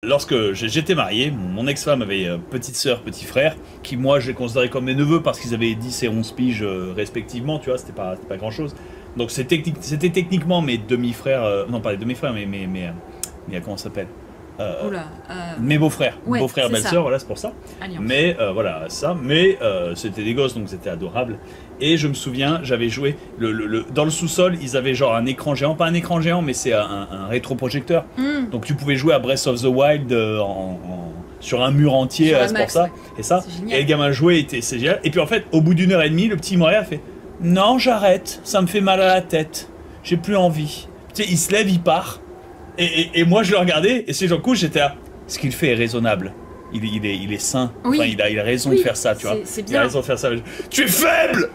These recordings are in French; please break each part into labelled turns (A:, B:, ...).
A: Lorsque j'étais marié, mon ex-femme avait petite sœur, petit frère, qui moi je les considérais comme mes neveux parce qu'ils avaient 10 et 11 piges respectivement, tu vois, c'était pas grand-chose. Donc c'était techniquement mes demi-frères, non pas les demi-frères, mais comment ça s'appelle mes beaux-frères,
B: ouais,
A: beaux-frères, belles-sœurs, voilà, c'est pour ça.
B: Alliance.
A: Mais voilà, ça, mais c'était des gosses, donc c'était adorable. Et je me souviens, j'avais joué, dans le sous-sol, ils avaient genre un écran géant, pas un écran géant, mais c'est un rétroprojecteur. Donc tu pouvais jouer à Breath of the Wild sur un mur entier, c'est pour ça. Ouais. Et ça, et les gamins jouaient, c'est génial. Et puis en fait, au bout d'1 heure et demie, le petit Moria fait « Non, j'arrête, ça me fait mal à la tête, j'ai plus envie. » Tu sais, il se lève, il part. Et moi je le regardais, et si j'en couche, j'étais là, ce qu'il fait est raisonnable. Il est sain,
B: oui.
A: Enfin, il a raison de faire ça, tu vois.
B: C'est bien.
A: Il a raison de faire ça. Tu es faible.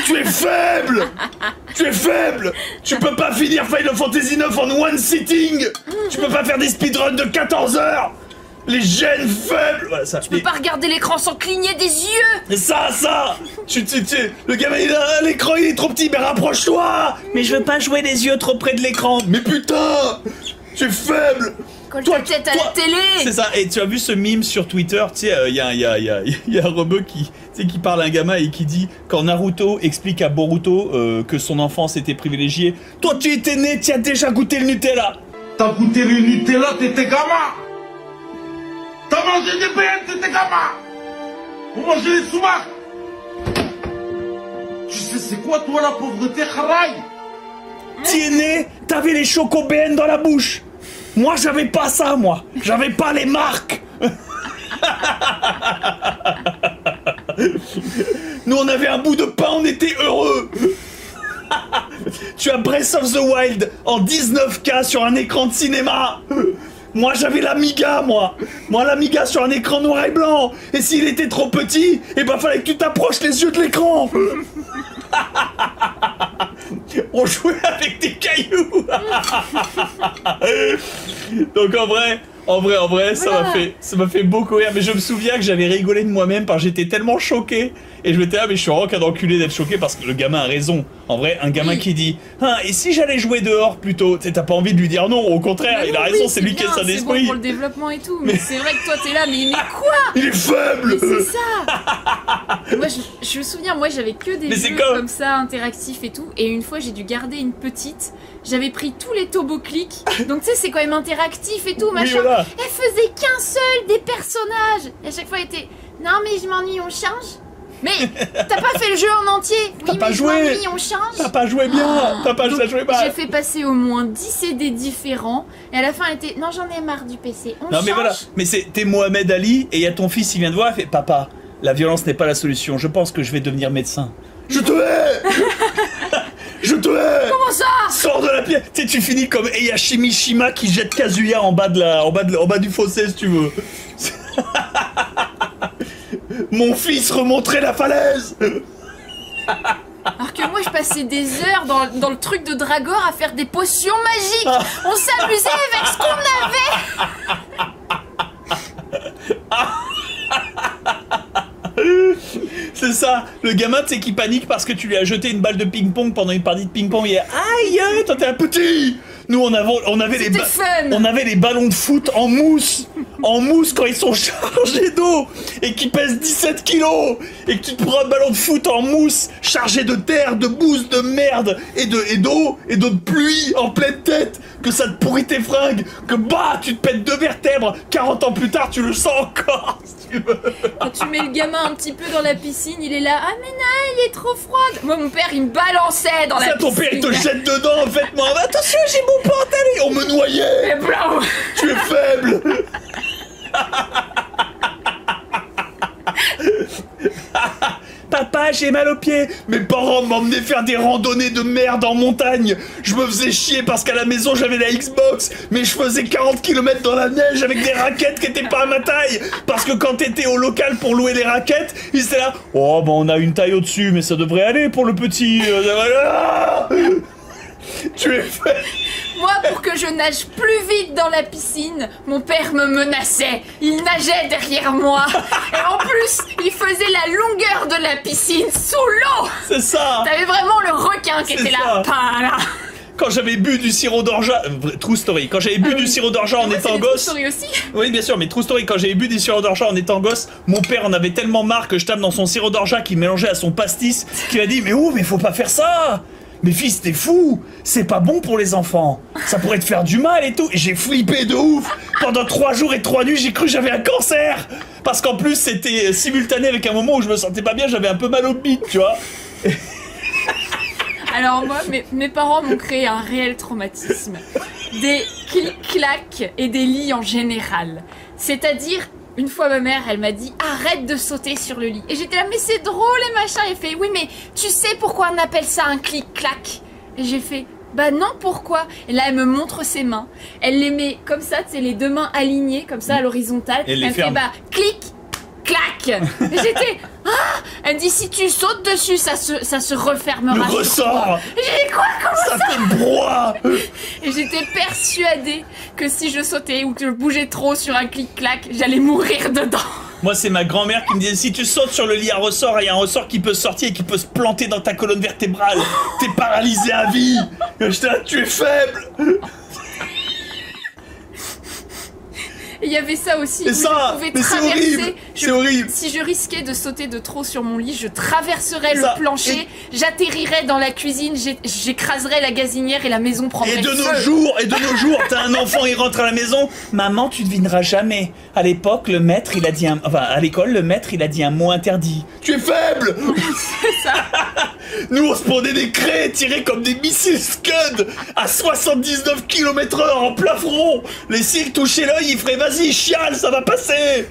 A: Tu es faible. Tu es faible. Tu peux pas finir Final Fantasy 9 en one sitting. Tu peux pas faire des speedruns de 14 heures. Les gènes faibles. Voilà, ça.
B: Tu peux pas regarder l'écran sans cligner des yeux.
A: Et ça le gamin il a l'écran, il est trop petit, mais rapproche-toi. Mais je veux pas jouer les yeux trop près de l'écran. Mais putain, tu es faible.
B: Colle ta tête à la télé.
A: C'est ça, et tu as vu ce meme sur Twitter, tu sais, il y a un rebeu qui parle à un gamin et qui dit, quand Naruto explique à Boruto que son enfance était privilégiée, toi tu étais né, tu as déjà goûté le Nutella.
C: T'as goûté le Nutella, t'étais gamin. T'as mangé des BN, t'étais gamin. Vous mangez les soumaks. Tu sais c'est quoi toi la pauvreté, Kharaï?
A: Tu es né, t'avais les chocobéennes dans la bouche. Moi, j'avais pas ça, moi. J'avais pas les marques. Nous, on avait un bout de pain, on était heureux. Tu as Breath of the Wild en 19K sur un écran de cinéma. Moi, j'avais l'Amiga, moi. Moi, l'Amiga sur un écran noir et blanc. Et s'il était trop petit, eh ben, fallait que tu t'approches les yeux de l'écran. On jouait avec des cailloux. Donc en vrai, ça m'a fait beaucoup rire. Mais je me souviens que j'avais rigolé de moi-même parce que j'étais tellement choqué. Et je m'étais là, mais je suis vraiment qu'un enculé d'être choqué parce que le gamin a raison. En vrai, un gamin qui dit et si j'allais jouer dehors plutôt, t'as pas envie de lui dire non, au contraire, il a raison, c'est lui qui a son esprit.
B: C'est bon pour le développement et tout, mais c'est vrai que toi t'es là, mais quoi?
A: Il est faible.
B: Mais c'est ça. Moi je me souviens, moi j'avais que des jeux comme ça, interactifs et tout, et une fois j'ai dû garder une petite, j'avais pris tous les Tobo-Click, donc tu sais c'est quand même interactif et tout, machin. Oui, voilà. Elle faisait qu'un seul des personnages, et à chaque fois elle était, non mais je m'ennuie, on change. Mais t'as pas fait le jeu en entier.
A: T'as pas joué.
B: On change.
A: T'as pas joué bien. T'as pas joué mal.
B: J'ai fait passer au moins 10 CD différents. Et à la fin, elle était non, j'en ai marre du PC. On change.
A: Mais voilà. Mais t'es Mohamed Ali et il y a ton fils, il vient de voir, il fait papa, la violence n'est pas la solution. Je pense que je vais devenir médecin. Je te hais. Je te hais.
B: Comment ça?
A: Sors de la pièce. Tu sais, tu finis comme Heihachi Mishima qui jette Kazuya en bas du fossé si tu veux. Mon fils remonterait la falaise.
B: Alors que moi je passais des heures dans le truc de Dragor à faire des potions magiques. On s'amusait avec ce qu'on avait.
A: C'est ça, le gamin tu sais qui panique parce que tu lui as jeté une balle de ping-pong pendant une partie de ping-pong et aïe, toi t'es un petit. Nous on avait les ballons de foot en mousse quand ils sont chargés d'eau et qui pèsent 17 kilos et que tu te prends un ballon de foot en mousse chargé de terre, de bouse, de merde et d'eau et de pluie en pleine tête, que ça te pourrit tes fringues, que tu te pètes 2 vertèbres, 40 ans plus tard tu le sens encore si tu veux.
B: Quand tu mets le gamin un petit peu dans la piscine, il est là, ah mais non, il est trop froide. Moi mon père il me balançait dans la piscine.
A: Ton père il te jette dedans en fait, moi attention j'ai mon pantalon, on me noyait.
B: Mais blanc.
A: Tu es faible. Papa, j'ai mal aux pieds. Mes parents m'emmenaient faire des randonnées de merde en montagne. Je me faisais chier parce qu'à la maison j'avais la Xbox, mais je faisais 40 km dans la neige avec des raquettes qui étaient pas à ma taille. Parce que quand t'étais au local pour louer les raquettes, ils étaient là. Oh, on a une taille au-dessus, mais ça devrait aller pour le petit. Tu es fait.
B: Moi, pour que je nage plus vite dans la piscine, mon père me menaçait. Il nageait derrière moi. Et en plus, il faisait la longueur de la piscine sous l'eau.
A: C'est ça.
B: T'avais vraiment le requin qui était là.
A: quand j'avais bu du sirop d'orgeat, true story, quand j'avais bu du sirop d'orgeat en étant gosse.
B: True story aussi.
A: Oui, bien sûr, mais true story, quand j'avais bu du sirop d'orgeat en étant gosse, mon père en avait tellement marre que je tape dans son sirop d'orgeat qu'il mélangeait à son pastis, qu'il a dit mais oh, mais faut pas faire ça. Mais fils, t'es fou, c'est pas bon pour les enfants, ça pourrait te faire du mal et tout. Et j'ai flippé de ouf. Pendant 3 jours et 3 nuits, j'ai cru que j'avais un cancer. Parce qu'en plus, c'était simultané avec un moment où je me sentais pas bien, j'avais un peu mal au bide, tu vois.
B: Alors moi, mes parents m'ont créé un réel traumatisme. Des clics-clacs et des lits en général. C'est-à-dire, une fois ma mère, elle m'a dit « Arrête de sauter sur le lit ». Et j'étais là « Mais c'est drôle et machin ». Elle fait « Oui, mais tu sais pourquoi on appelle ça un clic-clac ?» Et j'ai fait « Bah non, pourquoi ?» Et là, elle me montre ses mains. Elle les met comme ça, tu sais, les 2 mains alignées, comme ça, à l'horizontale. Elle fait « Bah, clic, clac !» Et j'étais « Ah !» Elle me dit « Si tu sautes dessus, ça se refermera. »
A: Le ressort.
B: Et j'ai dit « Quoi ? Comment ça ?»
A: Ça fait le brouhaha.
B: Et j'étais persuadée que si je sautais ou que je bougeais trop sur un clic-clac, j'allais mourir dedans.
A: Moi, c'est ma grand-mère qui me disait si tu sautes sur le lit à ressort, il y a un ressort qui peut sortir et qui peut se planter dans ta colonne vertébrale. T'es paralysé à vie. Et j'étais là, tu es faible.
B: Et il y avait ça aussi.
A: Et ça,
B: je pouvais
A: mais
B: traverser.
A: c'est horrible.
B: Si je risquais de sauter de trop sur mon lit, je traverserais le plancher, j'atterrirais dans la cuisine, j'écraserais la gazinière et la maison prendrait feu.
A: Et de nos jours, t'as un enfant, il rentre à la maison. Maman, tu devineras jamais. À l'époque, le maître, il a dit à l'école, le maître, il a dit un mot interdit. Tu es faible.
B: C'est ça.
A: Nous, on se prenait des craies tirés comme des missiles Scud à 79 km/h en plein front. Les cils touchaient l'œil, il ferait vas-y, chiale, ça va passer.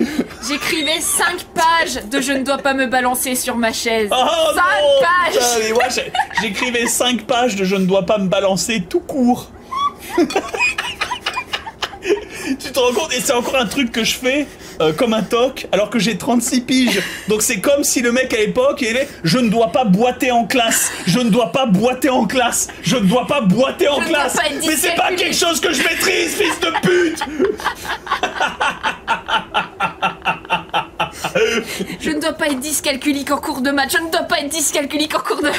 B: J'écrivais 5 pages de je ne dois pas me balancer sur ma chaise.
A: Oh
B: 5 pages.
A: Putain, mais moi, j'écrivais 5 pages de je ne dois pas me balancer tout court. Tu te rends compte? Et c'est encore un truc que je fais comme un toc alors que j'ai 36 piges. Donc c'est comme si le mec à l'époque il est je ne dois pas boiter en classe. Je ne dois pas boiter en classe. Je ne dois pas boiter en classe. Mais c'est pas quelque chose que je maîtrise, fils de pute.
B: Je ne dois pas être dyscalculique en cours de maths. Je ne dois pas être dyscalculique en cours de...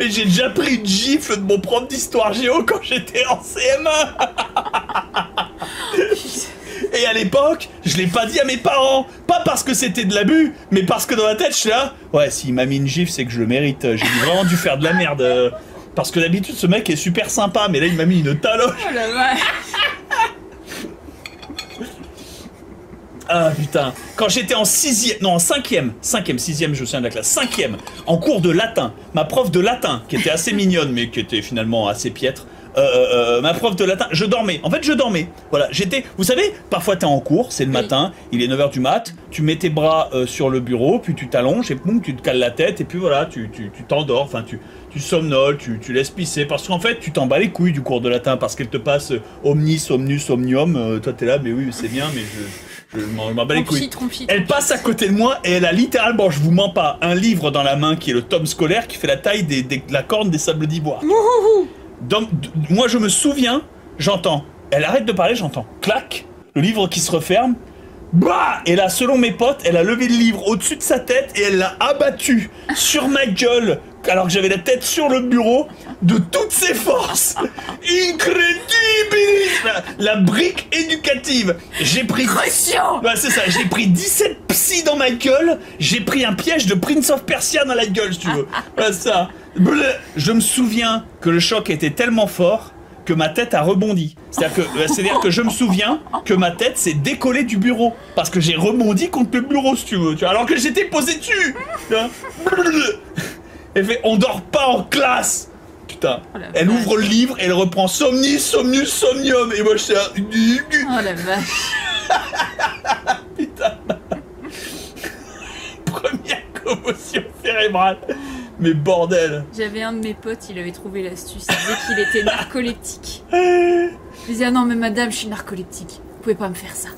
A: Mais j'ai déjà pris une gifle de mon prof d'histoire géo quand j'étais en CM1. Et à l'époque, je l'ai pas dit à mes parents. Pas parce que c'était de l'abus, mais parce que dans ma tête, je suis là. Ouais, s'il m'a mis une gifle, c'est que je le mérite. J'ai vraiment dû faire de la merde. Parce que d'habitude, ce mec est super sympa, mais là, il m'a mis une taloche.
B: Oh la vache.
A: Ah putain, quand j'étais en 6e, non en 5e, 6e, je me souviens de la classe, 5e, en cours de latin, ma prof de latin, qui était assez mignonne, mais qui était finalement assez piètre, ma prof de latin, je dormais, en fait je dormais, voilà, j'étais, vous savez, parfois t'es en cours, c'est le matin, il est 9h du mat, tu mets tes bras sur le bureau, puis tu t'allonges, et boum, tu te cales la tête, et puis voilà, tu t'endors, enfin tu somnoles, tu laisses pisser, parce qu'en fait tu t'en bats les couilles du cours de latin, parce qu'elle te passe omnis, omnus, omnium, toi t'es là, mais oui, c'est bien, mais je m'en bats les couilles. Elle passe à côté de moi et elle a littéralement, je vous mens pas, un livre dans la main qui est le tome scolaire qui fait la taille de la corne des sables d'Ivoire. Moi je me souviens, j'entends, elle arrête de parler, j'entends clac, le livre qui se referme, bah, et là selon mes potes, elle a levé le livre au-dessus de sa tête et elle l'a abattu sur ma gueule alors que j'avais la tête sur le bureau de toutes ses forces. Incredibilis, la brique éducative. J'ai pris... Ouais, c'est ça, j'ai pris 17 psy dans ma gueule, j'ai pris un piège de Prince of Persia dans la gueule, si tu veux. Ouais, ça. Je me souviens que le choc était tellement fort que ma tête a rebondi. C'est-à-dire que je me souviens que ma tête s'est décollée du bureau. Parce que j'ai rebondi contre le bureau, si tu veux. Tu vois, alors que j'étais posé dessus. Elle fait, on dort pas en classe. Putain. Oh elle ouvre le livre et elle reprend somnis, somnus, somnium. Et moi je suis là.
B: Oh la vache.
A: Putain. Première commotion cérébrale. Mais bordel.
B: J'avais un de mes potes, il avait trouvé l'astuce. Il disait qu'il était narcoleptique. Il disait, ah non mais madame, je suis narcoleptique. Vous pouvez pas me faire ça.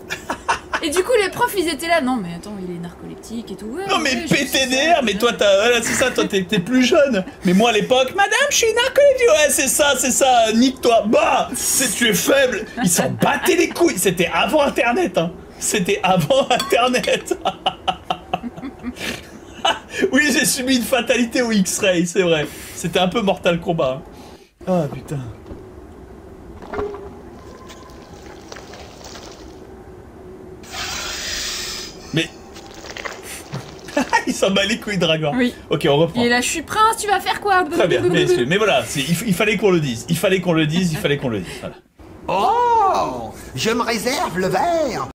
B: Et du coup les profs ils étaient là, non mais attends il est narcoleptique et tout. Ouais,
A: non mais PTDR, mais toi t'as, voilà, c'est ça, toi t'es plus jeune. Mais moi à l'époque, madame je suis narcoleptique, ouais c'est ça, nique-toi, bah, tu es faible. Ils s'en battaient les couilles, c'était avant internet hein. C'était avant internet. Oui j'ai subi une fatalité au X-Ray, c'est vrai. C'était un peu Mortal Kombat. Ah putain. Mais... il s'en bat les couilles, Dragon.
B: Oui.
A: Ok, on reprend.
B: Et là, je suis prince, tu vas faire quoi?
A: Très bien, mais voilà, il fallait qu'on le dise. Il fallait qu'on le dise, il fallait qu'on le dise. Voilà.
D: Oh, je me réserve le verre.